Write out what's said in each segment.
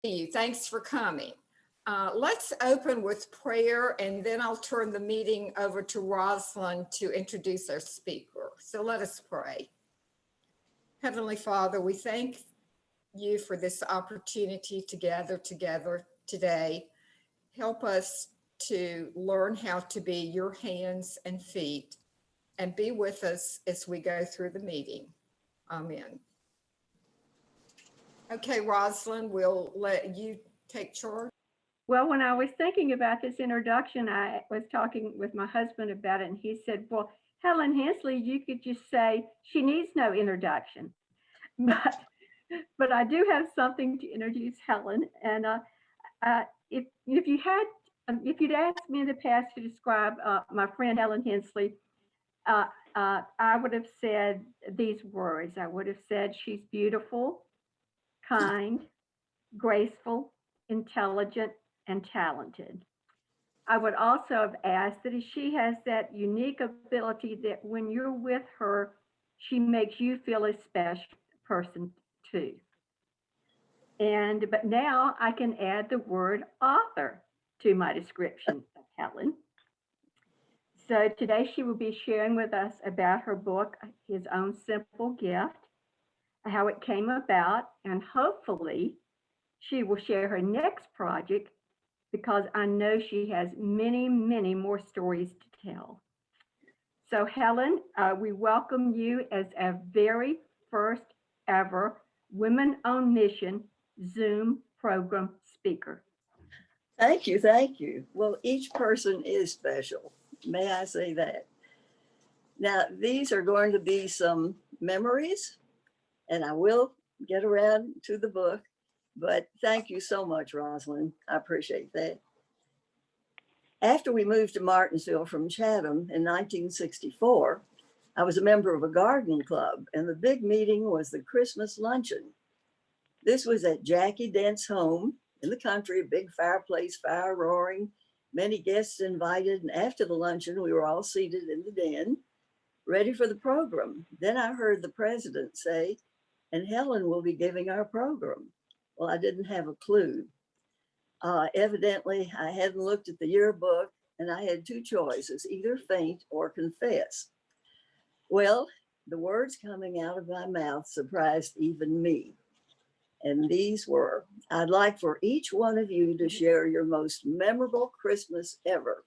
you. Thanks for coming. Let's open with prayer, and then I'll turn the meeting over to Rosalind to introduce our speaker. So let us pray. Heavenly Father, we thank you for this opportunity to gather together today. Help us to learn how to be your hands and feet, and be with us as we go through the meeting. Amen. Okay, Rosalind, we'll let you take charge. Well, when I was thinking about this introduction, I was talking with my husband about it, and he said, well, Helen Hensley, you could just say she needs no introduction. But I do have something to introduce Helen. And if you'd asked me in the past to describe my friend Helen Hensley, I would have said these words. I would have said she's beautiful, kind, graceful, intelligent, and talented. I would also have asked that she has that unique ability that when you're with her, she makes you feel a special person too. But now I can add the word author to my description of Helen. So today she will be sharing with us about her book, His Own Simple Gift, how it came about, and hopefully she will share her next project, because I know she has many, many more stories to tell. So Helen, we welcome you as our very first ever Women on Mission Zoom program speaker. Thank you, thank you. Well, each person is special. May I say that? Now, these are going to be some memories, and I will get around to the book, but thank you so much, Rosalind. I appreciate that. After we moved to Martinsville from Chatham in 1964, I was a member of a garden club, and the big meeting was the Christmas luncheon. This was at Jackie Dent's home in the country, a big fireplace, fire roaring, many guests invited, and after the luncheon, we were all seated in the den, ready for the program. Then I heard the president say, and Helen will be giving our program. Well, I didn't have a clue. Evidently, I hadn't looked at the yearbook, and I had two choices, either faint or confess. Well, the words coming out of my mouth surprised even me. And these were, I'd like for each one of you to share your most memorable Christmas ever.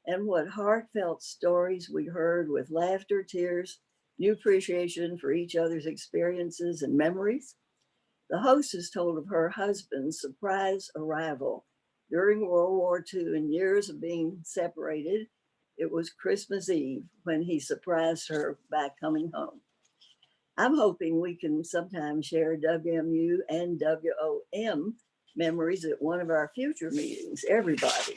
And what heartfelt stories we heard with laughter, tears, new appreciation for each other's experiences and memories. The hostess told of her husband's surprise arrival during World War II and years of being separated. It was Christmas Eve when he surprised her by coming home. I'm hoping we can sometime share WMU and WOM memories at one of our future meetings, everybody.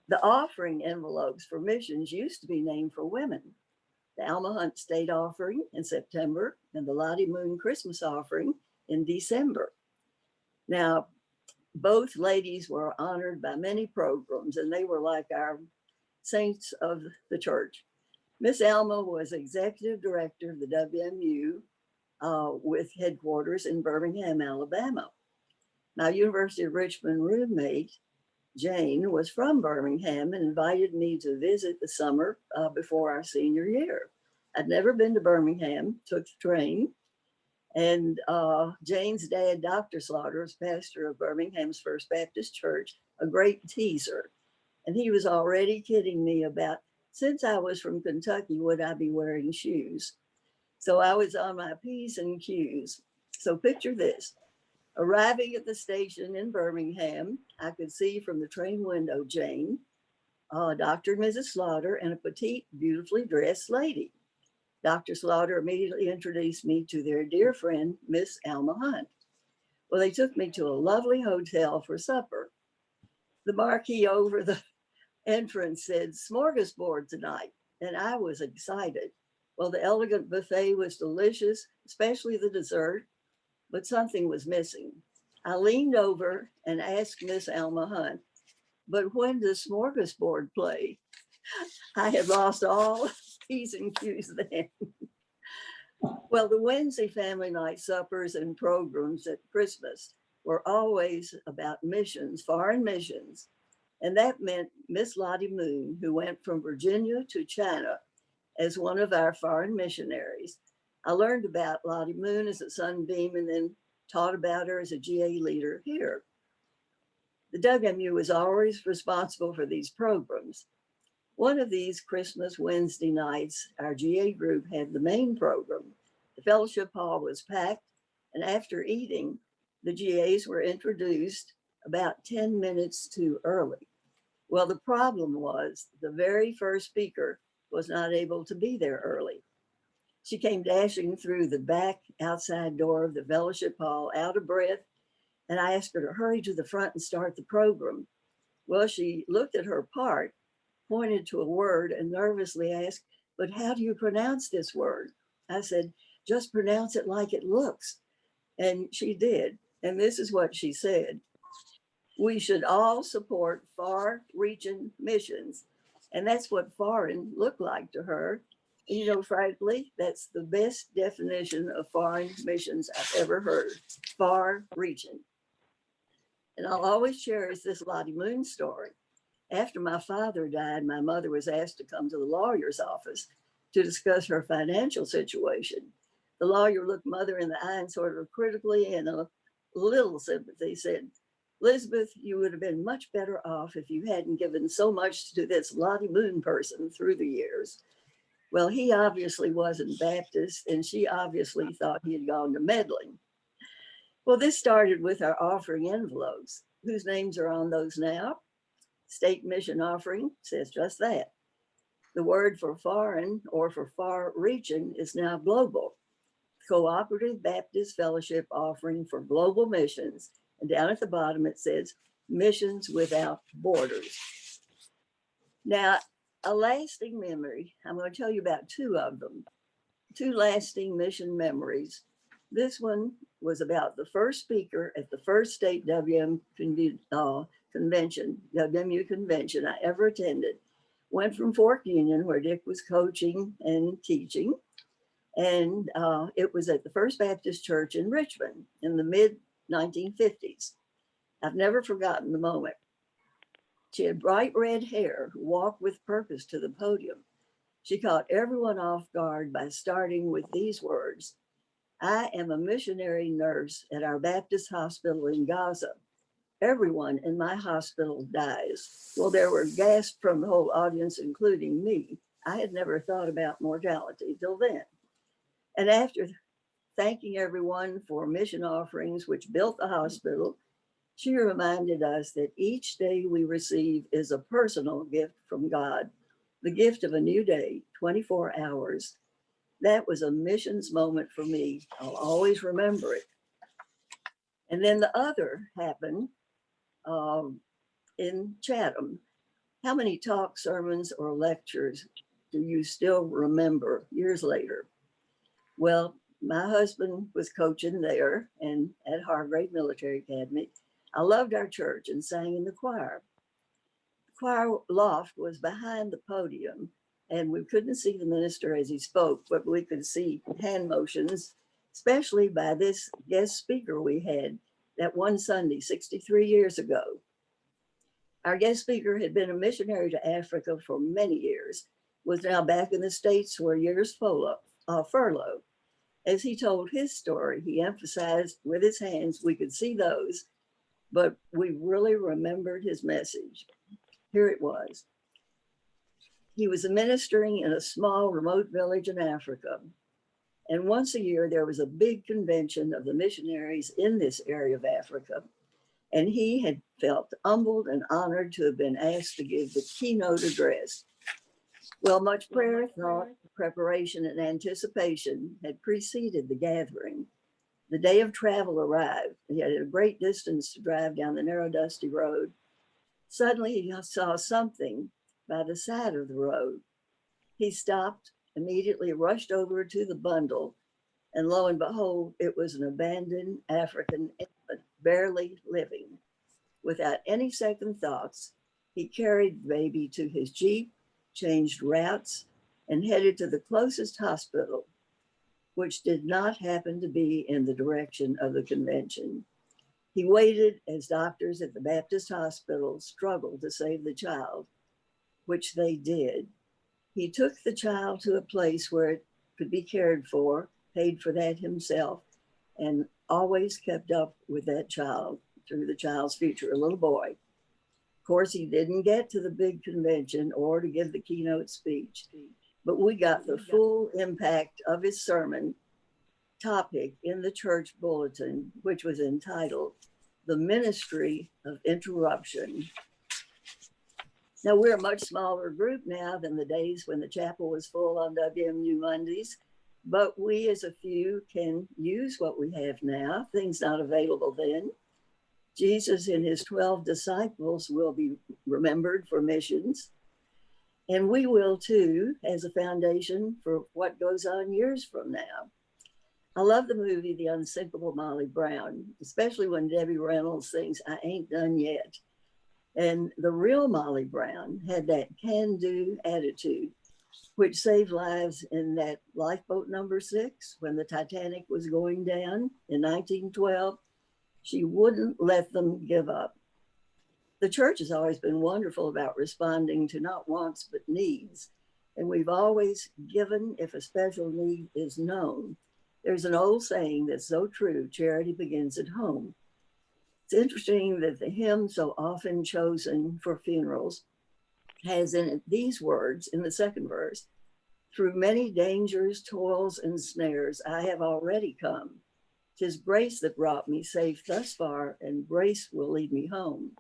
The offering envelopes for missions used to be named for women. The Alma Hunt State Offering in September and the Lottie Moon Christmas Offering in December. Now, both ladies were honored by many programs, and they were like our saints of the church. Miss Alma was executive director of the WMU with headquarters in Birmingham, Alabama. My University of Richmond roommate, Jane, was from Birmingham and invited me to visit the summer before our senior year. I'd never been to Birmingham, took the train, and Jane's dad, Dr. Slaughter, was pastor of Birmingham's First Baptist Church, a great teaser. And he was already kidding me about, since I was from Kentucky, would I be wearing shoes? So I was on my P's and Q's. So picture this. Arriving at the station in Birmingham, I could see from the train window Jane, Dr. and Mrs. Slaughter, and a petite, beautifully dressed lady. Dr. Slaughter immediately introduced me to their dear friend, Miss Alma Hunt. Well, they took me to a lovely hotel for supper. The marquee over the entrance said smorgasbord tonight, and I was excited. Well, the elegant buffet was delicious, especially the dessert, but something was missing. I leaned over and asked Miss Alma Hunt, but when does smorgasbord play? I had lost all P's and Q's then. Well, the Wednesday family night suppers and programs at Christmas were always about missions, foreign missions. And that meant Miss Lottie Moon, who went from Virginia to China as one of our foreign missionaries. I learned about Lottie Moon as a sunbeam and then taught about her as a GA leader here. The WMU was always responsible for these programs. One of these Christmas Wednesday nights, our GA group had the main program. The fellowship hall was packed, and after eating, the GAs were introduced about 10 minutes too early. Well, the problem was the very first speaker was not able to be there early. She came dashing through the back outside door of the fellowship hall, out of breath, and I asked her to hurry to the front and start the program. Well, she looked at her part, pointed to a word, and nervously asked, "But how do you pronounce this word?" I said, "Just pronounce it like it looks." And she did. And this is what she said: "We should all support far-reaching missions." And that's what foreign looked like to her. And, you know, frankly, that's the best definition of foreign missions I've ever heard: far-reaching. And I'll always cherish this Lottie Moon story. After my father died, my mother was asked to come to the lawyer's office to discuss her financial situation. The lawyer looked mother in the eye and sort of critically and a little sympathy said, "Elizabeth, you would have been much better off if you hadn't given so much to this Lottie Moon person through the years." Well, he obviously wasn't Baptist, and she obviously thought he had gone to meddling. Well, this started with our offering envelopes. Whose names are on those now? State mission offering says just that. The word for foreign or for far-reaching is now global. Cooperative Baptist Fellowship offering for global missions. And down at the bottom, it says Missions Without Borders. Now, a lasting memory, I'm going to tell you about two of them, two lasting mission memories. This one was about the first speaker at the first state WMU convention I ever attended. Went from Fork Union, where Dick was coaching and teaching, and it was at the First Baptist Church in Richmond in the mid-1950s. I've never forgotten the moment. She had bright red hair, who walked with purpose to the podium. She caught everyone off guard by starting with these words: "I am a missionary nurse at our Baptist hospital in Gaza. Everyone in my hospital dies." Well, there were gasps from the whole audience, including me. I had never thought about mortality till then. And after thanking everyone for mission offerings which built the hospital, she reminded us that each day we receive is a personal gift from God, the gift of a new day, 24 hours. That was a missions moment for me. I'll always remember it. And then the other happened in Chatham. How many talks, sermons, or lectures do you still remember years later? Well, my husband was coaching there and at Hargrave Military Academy. I loved our church and sang in the choir. The choir loft was behind the podium, and we couldn't see the minister as he spoke, but we could see hand motions, especially by this guest speaker we had that one Sunday 63 years ago. Our guest speaker had been a missionary to Africa for many years, was now back in the States for a year's furlough. As he told his story, he emphasized with his hands, we could see those, but we really remembered his message. Here it was. He was ministering in a small remote village in Africa. And once a year, there was a big convention of the missionaries in this area of Africa. And he had felt humbled and honored to have been asked to give the keynote address. Well, much prayer, thought, preparation, and anticipation had preceded the gathering. The day of travel arrived. He had a great distance to drive down the narrow, dusty road. Suddenly, he saw something by the side of the road. He stopped, immediately rushed over to the bundle, and lo and behold, it was an abandoned African infant, barely living. Without any second thoughts, he carried the baby to his Jeep, changed routes, and headed to the closest hospital, which did not happen to be in the direction of the convention. He waited as doctors at the Baptist hospital struggled to save the child, which they did. He took the child to a place where it could be cared for, paid for that himself, and always kept up with that child through the child's future, a little boy. Of course, he didn't get to the big convention or to give the keynote speech, but we got the full impact of his sermon topic in the church bulletin, which was entitled The Ministry of Interruption. Now, we're a much smaller group now than the days when the chapel was full on WMU Mondays, but we as a few can use what we have now, things not available then. Jesus and his 12 disciples will be remembered for missions, and we will too, as a foundation for what goes on years from now. I love the movie The Unsinkable Molly Brown, especially when Debbie Reynolds sings, "I Ain't Done Yet." And the real Molly Brown had that can-do attitude, which saved lives in that lifeboat number 6 when the Titanic was going down in 1912. She wouldn't let them give up. The church has always been wonderful about responding to not wants, but needs. And we've always given if a special need is known. There's an old saying that's so true, charity begins at home. It's interesting that the hymn so often chosen for funerals has in it these words in the second verse: through many dangers, toils, and snares, I have already come. 'Tis grace that brought me safe thus far, and grace will lead me home.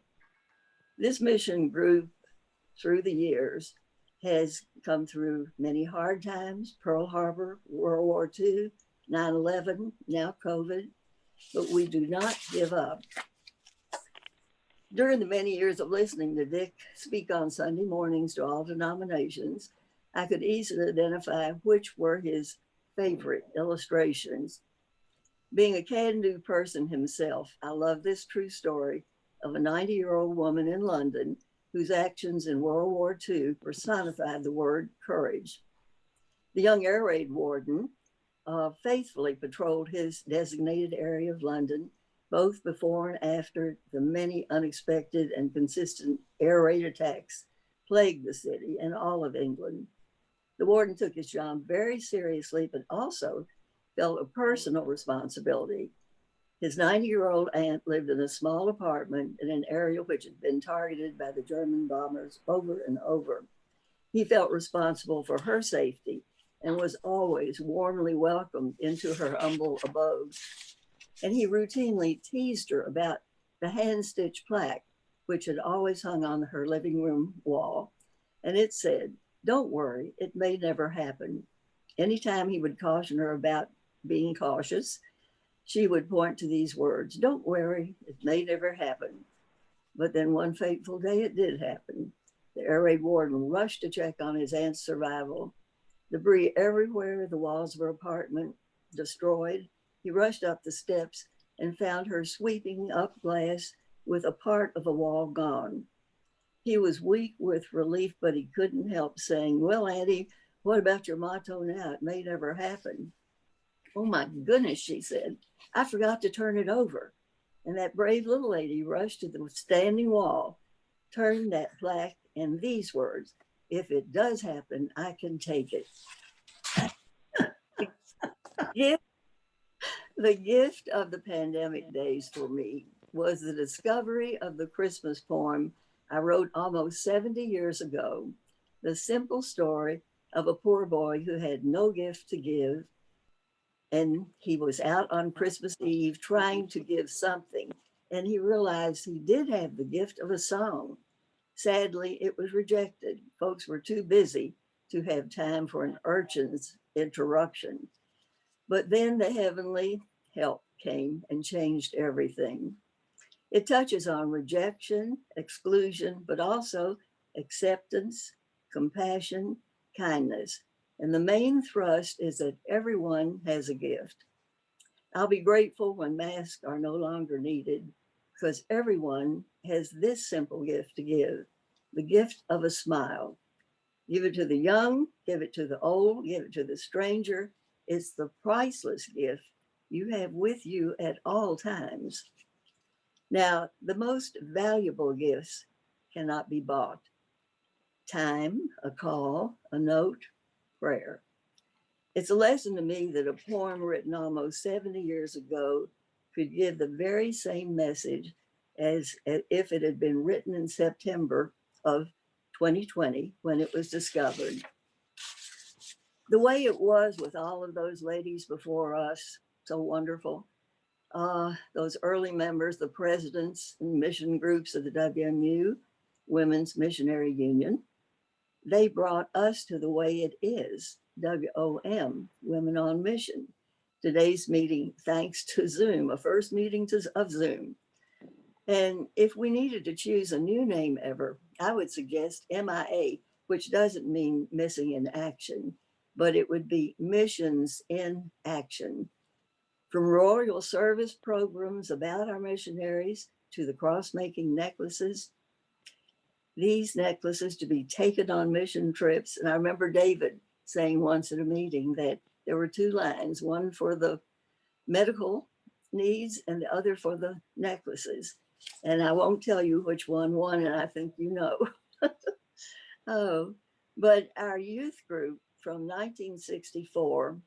This mission group through the years has come through many hard times, Pearl Harbor, World War II, 9/11, now COVID, but we do not give up. During the many years of listening to Dick speak on Sunday mornings to all denominations, I could easily identify which were his favorite illustrations. Being a can-do person himself, I love this true story of a 90-year-old woman in London whose actions in World War II personified the word courage. The young air raid warden faithfully patrolled his designated area of London, both before and after the many unexpected and consistent air raid attacks plagued the city and all of England. The warden took his job very seriously, but also felt a personal responsibility. His 90-year-old aunt lived in a small apartment in an area which had been targeted by the German bombers over and over. He felt responsible for her safety and was always warmly welcomed into her humble abode. And he routinely teased her about the hand-stitched plaque, which had always hung on her living room wall. And it said, "Don't worry, it may never happen." Anytime he would caution her about being cautious, she would point to these words, "Don't worry, it may never happen." But then one fateful day it did happen. The air raid warden rushed to check on his aunt's survival. Debris everywhere, the walls of her apartment destroyed. He rushed up the steps and found her sweeping up glass with a part of a wall gone. He was weak with relief, but he couldn't help saying, "Well, Auntie, what about your motto now? It may never happen." "Oh my goodness," she said, "I forgot to turn it over." And that brave little lady rushed to the standing wall, turned that plaque, and these words, "If it does happen, I can take it." The gift of the pandemic days for me was the discovery of the Christmas poem I wrote almost 70 years ago, the simple story of a poor boy who had no gift to give. And he was out on Christmas Eve trying to give something, and he realized he did have the gift of a song. Sadly, it was rejected. Folks were too busy to have time for an urchin's interruption. But then the heavenly help came and changed everything. It touches on rejection, exclusion, but also acceptance, compassion, kindness. And the main thrust is that everyone has a gift. I'll be grateful when masks are no longer needed, because everyone has this simple gift to give, the gift of a smile. Give it to the young, give it to the old, give it to the stranger. It's the priceless gift you have with you at all times. Now, the most valuable gifts cannot be bought. Time, a call, a note, prayer. It's a lesson to me that a poem written almost 70 years ago could give the very same message as if it had been written in September of 2020 when it was discovered. The way it was with all of those ladies before us, so wonderful. Those early members, the presidents and mission groups of the WMU, Women's Missionary Union, they brought us to the way it is, WOM, Women on Mission. Today's meeting, thanks to Zoom, a first meeting of Zoom. And if we needed to choose a new name ever, I would suggest MIA, which doesn't mean missing in action, but it would be Missions in Action. From royal service programs about our missionaries to the cross-making necklaces, these necklaces to be taken on mission trips. And I remember David saying once at a meeting that there were two lines, one for the medical needs and the other for the necklaces. And I won't tell you which one won, and I think you know. Oh, but our youth group from 1964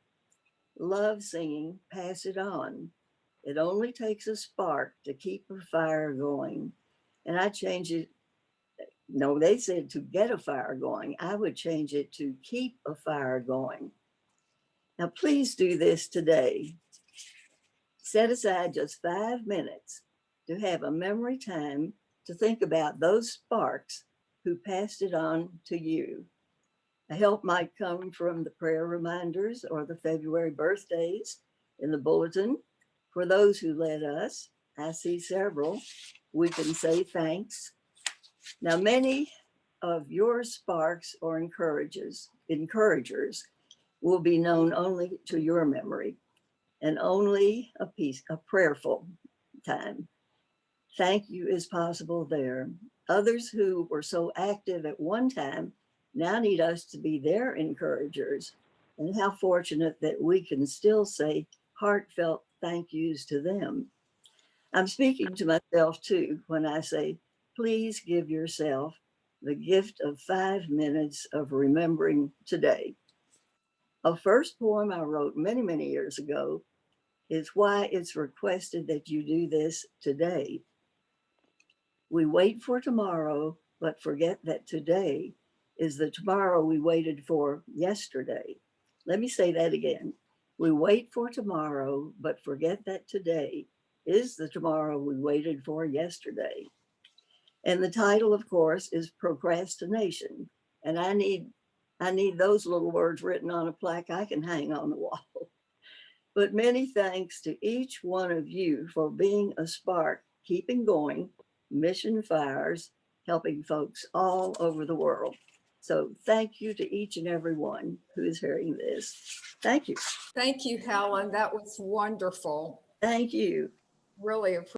loved singing Pass It On. It only takes a spark to keep a fire going. And I changed it. No, they said to get a fire going. I would change it to keep a fire going. Now, please do this today. Set aside just 5 minutes to have a memory time to think about those sparks who passed it on to you. A help might come from the prayer reminders or the February birthdays in the bulletin. For those who led us, I see several, we can say thanks. Now, many of your sparks or encouragers will be known only to your memory and only a prayerful time. Thank you is possible there. Others who were so active at one time now need us to be their encouragers. And how fortunate that we can still say heartfelt thank yous to them. I'm speaking to myself too when I say, please give yourself the gift of 5 minutes of remembering today. A first poem I wrote many, many years ago is why it's requested that you do this today. We wait for tomorrow, but forget that today is the tomorrow we waited for yesterday. Let me say that again. We wait for tomorrow, but forget that today is the tomorrow we waited for yesterday. And the title, of course, is Procrastination. And I need those little words written on a plaque I can hang on the wall. But many thanks to each one of you for being a spark, keeping going, mission fires, helping folks all over the world. So thank you to each and every one who is hearing this. Thank you. Thank you, Helen. That was wonderful. Thank you. Really appreciate